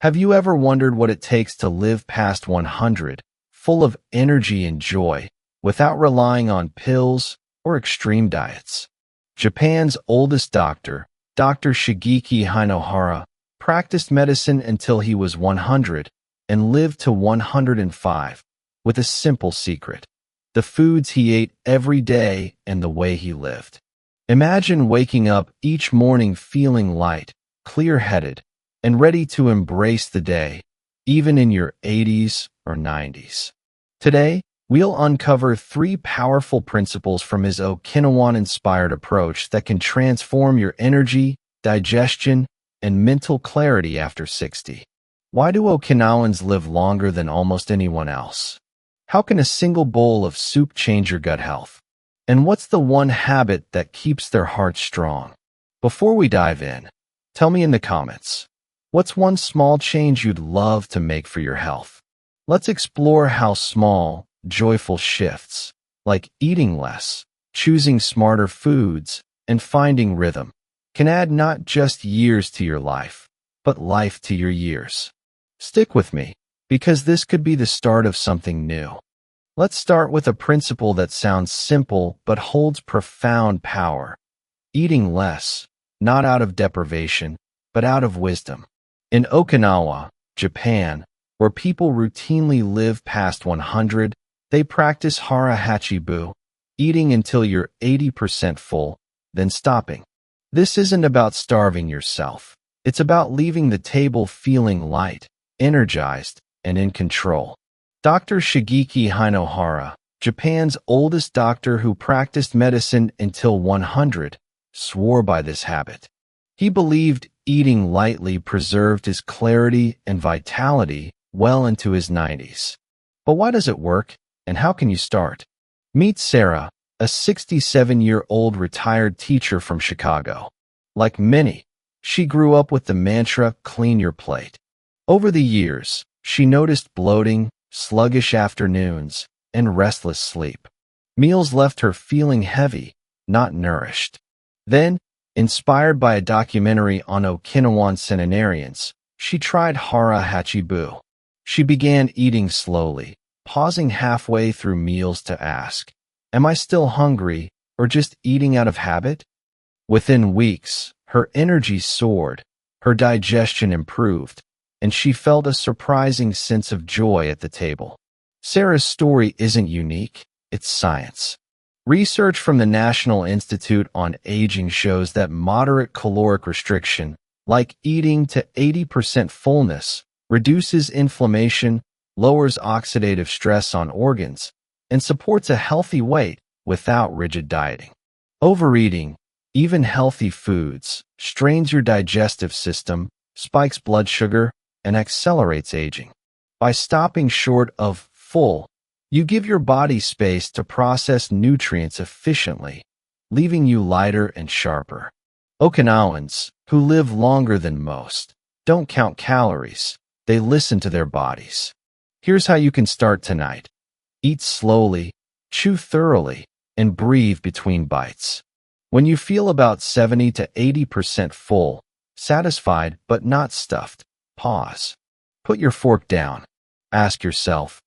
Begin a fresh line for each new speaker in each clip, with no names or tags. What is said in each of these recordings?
Have you ever wondered what it takes to live past 100, full of energy and joy, without relying on pills or extreme diets? Japan's oldest doctor, Dr. Shigeki Hinohara, practiced medicine until he was 100 and lived to 105 with a simple secret: the foods he ate every day and the way he lived. Imagine waking up each morning feeling light, clear-headed, and ready to embrace the day, even in your 80s or 90s. Today, we'll uncover 3 powerful principles from his Okinawan-inspired approach that can transform your energy, digestion, and mental clarity after 60. Why do Okinawans live longer than almost anyone else? How can a single bowl of soup change your gut health? And what's the one habit that keeps their hearts strong? Before we dive in, tell me in the comments, what's one small change you'd love to make for your health? Let's explore how small, joyful shifts, like eating less, choosing smarter foods, and finding rhythm, can add not just years to your life, but life to your years. Stick with me, because this could be the start of something new. Let's start with a principle that sounds simple but holds profound power: eating less, not out of deprivation, but out of wisdom. In Okinawa, Japan, where people routinely live past 100, they practice hara hachibu, eating until you're 80% full, then stopping. This isn't about starving yourself. It's about leaving the table feeling light, energized, and in control. Dr. Shigeki Hinohara, Japan's oldest doctor who practiced medicine until 100, swore by this habit. He believed eating lightly preserved his clarity and vitality well into his 90s. But why does it work, and how can you start? Meet Sarah, a 67-year-old retired teacher from Chicago. Like many, she grew up with the mantra, "clean your plate." Over the years, she noticed bloating, sluggish afternoons, and restless sleep. Meals left her feeling heavy, not nourished. Then, inspired by a documentary on Okinawan centenarians, she tried hara hachibu. She began eating slowly, pausing halfway through meals to ask, "Am I still hungry, or just eating out of habit?" Within weeks, her energy soared, her digestion improved, and she felt a surprising sense of joy at the table. Sarah's story isn't unique, it's science. Research from the National Institute on Aging shows that moderate caloric restriction, like eating to 80% fullness, reduces inflammation, lowers oxidative stress on organs, and supports a healthy weight without rigid dieting. Overeating, even healthy foods, strains your digestive system, spikes blood sugar, and accelerates aging. By stopping short of full, you give your body space to process nutrients efficiently, leaving you lighter and sharper. Okinawans, who live longer than most, don't count calories. They listen to their bodies. Here's how you can start tonight. Eat slowly, chew thoroughly, and breathe between bites. When you feel about 70 to 80% full, satisfied but not stuffed, pause. Put your fork down. Ask yourself,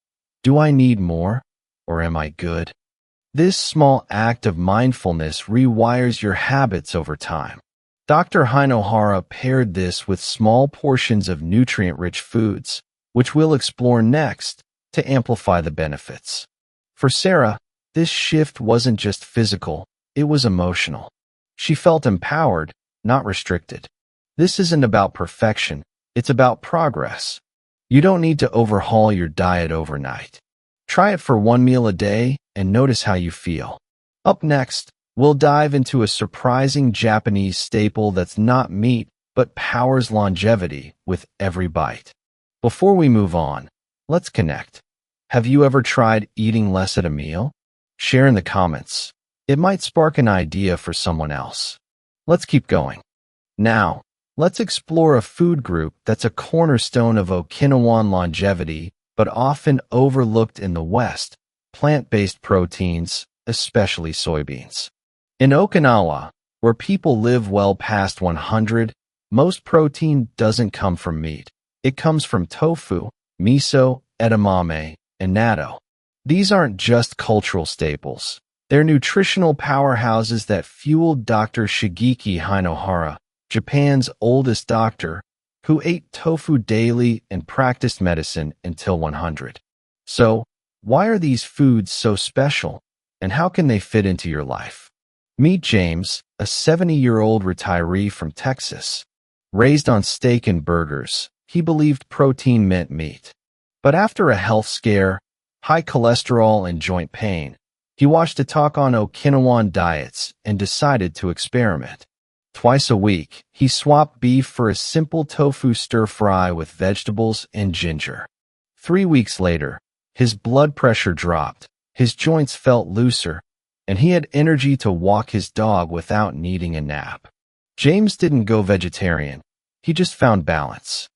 do I need more, or am I good? This small act of mindfulness rewires your habits over time. Dr. Hinohara paired this with small portions of nutrient-rich foods, which we'll explore next, to amplify the benefits. For Sarah, this shift wasn't just physical, it was emotional. She felt empowered, not restricted. This isn't about perfection, it's about progress. You don't need to overhaul your diet overnight. Try it for 1 meal a day and notice how you feel. Up next, we'll dive into a surprising Japanese staple that's not meat, but powers longevity with every bite. Before we move on, let's connect. Have you ever tried eating less at a meal? Share in the comments. It might spark an idea for someone else. Let's keep going. Now, let's explore a food group that's a cornerstone of Okinawan longevity, but often overlooked in the West: plant-based proteins, especially soybeans. In Okinawa, where people live well past 100, most protein doesn't come from meat. It comes from tofu, miso, edamame, and natto. These aren't just cultural staples. They're nutritional powerhouses that fueled Dr. Shigeki Hinohara, Japan's oldest doctor, who ate tofu daily and practiced medicine until 100. So, why are these foods so special, and how can they fit into your life? Meet James, a 70-year-old retiree from Texas. Raised on steak and burgers, he believed protein meant meat. But after a health scare, high cholesterol and joint pain, he watched a talk on Okinawan diets and decided to experiment. Twice a week, he swapped beef for a simple tofu stir-fry with vegetables and ginger. 3 weeks later, his blood pressure dropped, his joints felt looser, and he had energy to walk his dog without needing a nap. James didn't go vegetarian. He just found balance.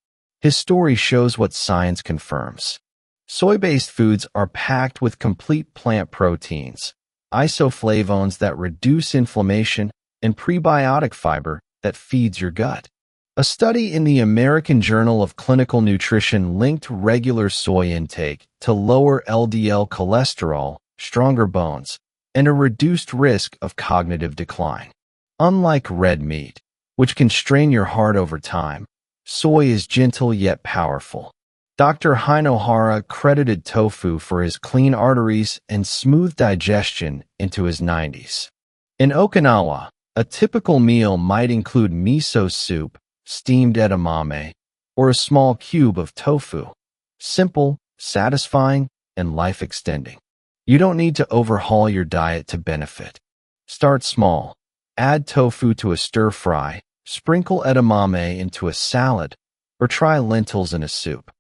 His story shows what science confirms. Soy-based foods are packed with complete plant proteins, isoflavones that reduce inflammation, and prebiotic fiber that feeds your gut. A study in the American Journal of Clinical Nutrition linked regular soy intake to lower LDL cholesterol, stronger bones, and a reduced risk of cognitive decline. Unlike red meat, which can strain your heart over time, soy is gentle yet powerful. Dr. Hinohara credited tofu for his clean arteries and smooth digestion into his 90s. In Okinawa, a typical meal might include miso soup, steamed edamame, or a small cube of tofu. Simple, satisfying, and life-extending. You don't need to overhaul your diet to benefit. Start small. Add tofu to a stir-fry, sprinkle edamame into a salad, or try lentils in a soup.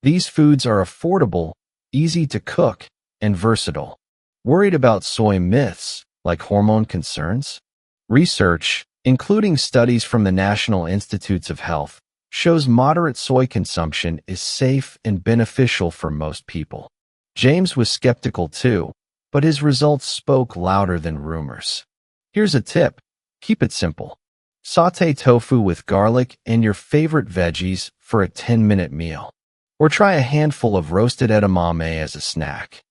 These foods are affordable, easy to cook, and versatile. Worried about soy myths, like hormone concerns? Research, including studies from the National Institutes of Health, shows moderate soy consumption is safe and beneficial for most people. James was skeptical too, but his results spoke louder than rumors. Here's a tip. Keep it simple. Sauté tofu with garlic and your favorite veggies for a 10-minute meal. Or try a handful of roasted edamame as a snack.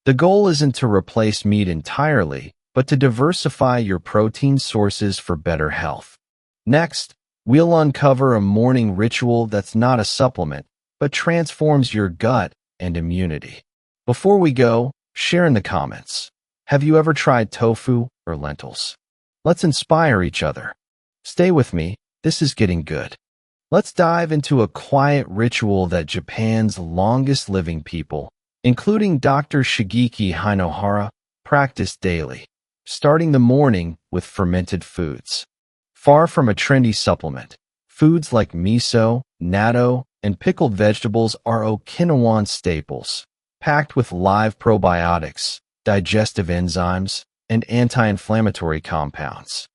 The goal isn't to replace meat entirely, but to diversify your protein sources for better health. Next, we'll uncover a morning ritual that's not a supplement, but transforms your gut and immunity. Before we go, share in the comments. Have you ever tried tofu or lentils? Let's inspire each other. Stay with me, this is getting good. Let's dive into a quiet ritual that Japan's longest living people, including Dr. Shigeki Hinohara, practice daily, starting the morning with fermented foods. Far from a trendy supplement, foods like miso, natto, and pickled vegetables are Okinawan staples, packed with live probiotics, digestive enzymes, and anti-inflammatory compounds.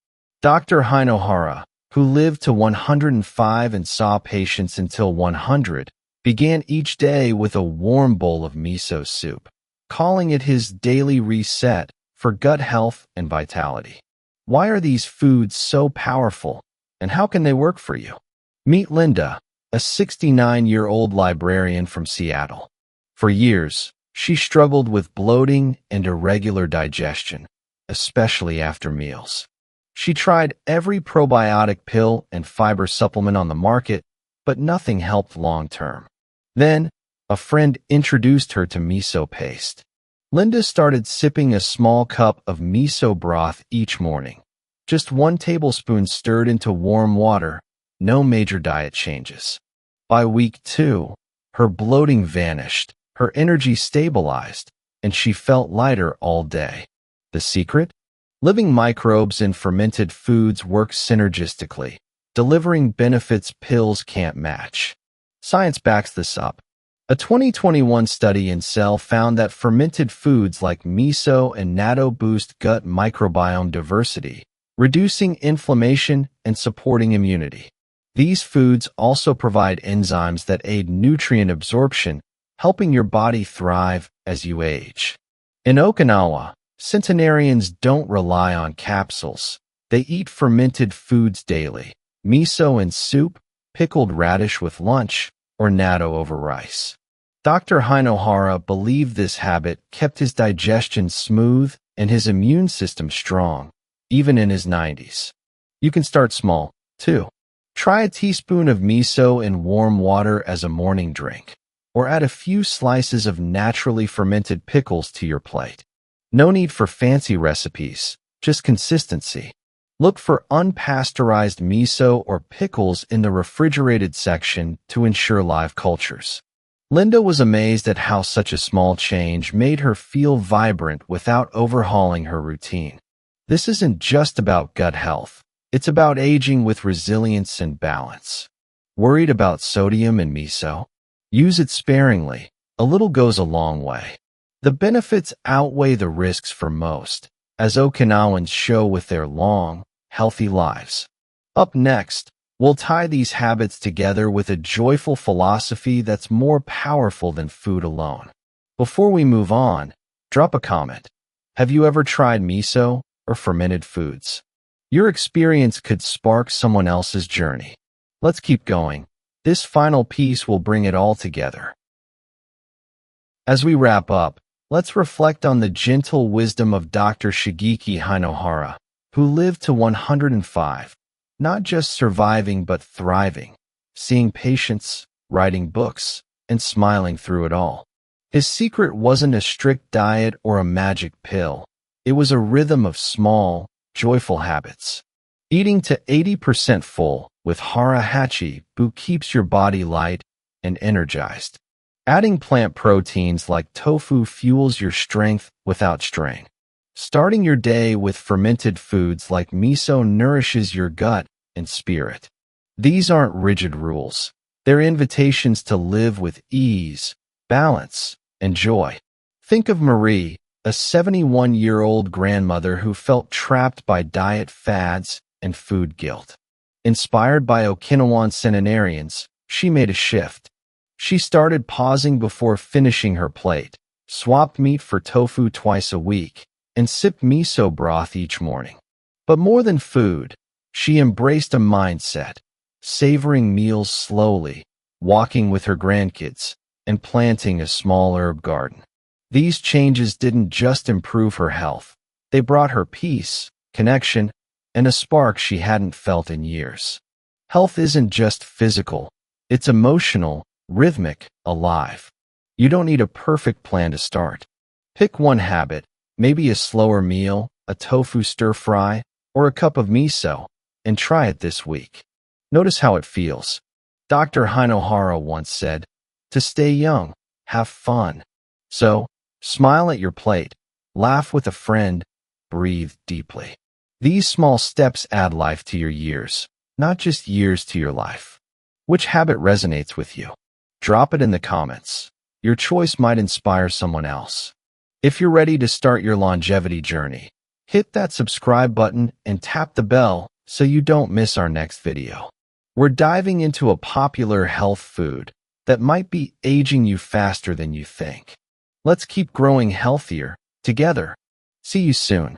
Dr. Hinohara, who lived to 105 and saw patients until 100, began each day with a warm bowl of miso soup, calling it his daily reset for gut health and vitality. Why are these foods so powerful, and how can they work for you? Meet Linda, a 69-year-old librarian from Seattle. For years, she struggled with bloating and irregular digestion, especially after meals. She tried every probiotic pill and fiber supplement on the market, but nothing helped long-term. Then, a friend introduced her to miso paste. Linda started sipping a small cup of miso broth each morning. Just 1 tablespoon stirred into warm water, no major diet changes. By week 2, her bloating vanished, her energy stabilized, and she felt lighter all day. The secret? Living microbes in fermented foods work synergistically, delivering benefits pills can't match. Science backs this up. A 2021 study in Cell found that fermented foods like miso and natto boost gut microbiome diversity, reducing inflammation and supporting immunity. These foods also provide enzymes that aid nutrient absorption, helping your body thrive as you age. In Okinawa, centenarians don't rely on capsules. They eat fermented foods daily, miso in soup, pickled radish with lunch, or natto over rice. Dr. Hinohara believed this habit kept his digestion smooth and his immune system strong, even in his 90s. You can start small, too. Try a teaspoon of miso in warm water as a morning drink, or add a few slices of naturally fermented pickles to your plate. No need for fancy recipes, just consistency. Look for unpasteurized miso or pickles in the refrigerated section to ensure live cultures. Linda was amazed at how such a small change made her feel vibrant without overhauling her routine. This isn't just about gut health. It's about aging with resilience and balance. Worried about sodium in miso? Use it sparingly. A little goes a long way. The benefits outweigh the risks for most, as Okinawans show with their long, healthy lives. Up next, we'll tie these habits together with a joyful philosophy that's more powerful than food alone. Before we move on, drop a comment. Have you ever tried miso or fermented foods? Your experience could spark someone else's journey. Let's keep going. This final piece will bring it all together. As we wrap up, let's reflect on the gentle wisdom of Dr. Shigeki Hinohara, who lived to 105, not just surviving but thriving, seeing patients, writing books, and smiling through it all. His secret wasn't a strict diet or a magic pill. It was a rhythm of small, joyful habits. Eating to 80% full with Hara Hachi Bu keeps your body light and energized. Adding plant proteins like tofu fuels your strength without strain. Starting your day with fermented foods like miso nourishes your gut and spirit. These aren't rigid rules. They're invitations to live with ease, balance, and joy. Think of Marie, a 71-year-old grandmother who felt trapped by diet fads and food guilt. Inspired by Okinawan centenarians, she made a shift. She started pausing before finishing her plate, swapped meat for tofu twice a week, and sipped miso broth each morning. But more than food, she embraced a mindset, savoring meals slowly, walking with her grandkids, and planting a small herb garden. These changes didn't just improve her health. They brought her peace, connection, and a spark she hadn't felt in years. Health isn't just physical. It's emotional, rhythmic, alive. You don't need a perfect plan to start. Pick one habit, maybe a slower meal, a tofu stir-fry, or a cup of miso, and try it this week. Notice how it feels. Dr. Hinohara once said, "To stay young, have fun." So, smile at your plate, laugh with a friend, breathe deeply. These small steps add life to your years, not just years to your life. Which habit resonates with you? Drop it in the comments. Your choice might inspire someone else. If you're ready to start your longevity journey, hit that subscribe button and tap the bell so you don't miss our next video. We're diving into a popular health food that might be aging you faster than you think. Let's keep growing healthier together. See you soon.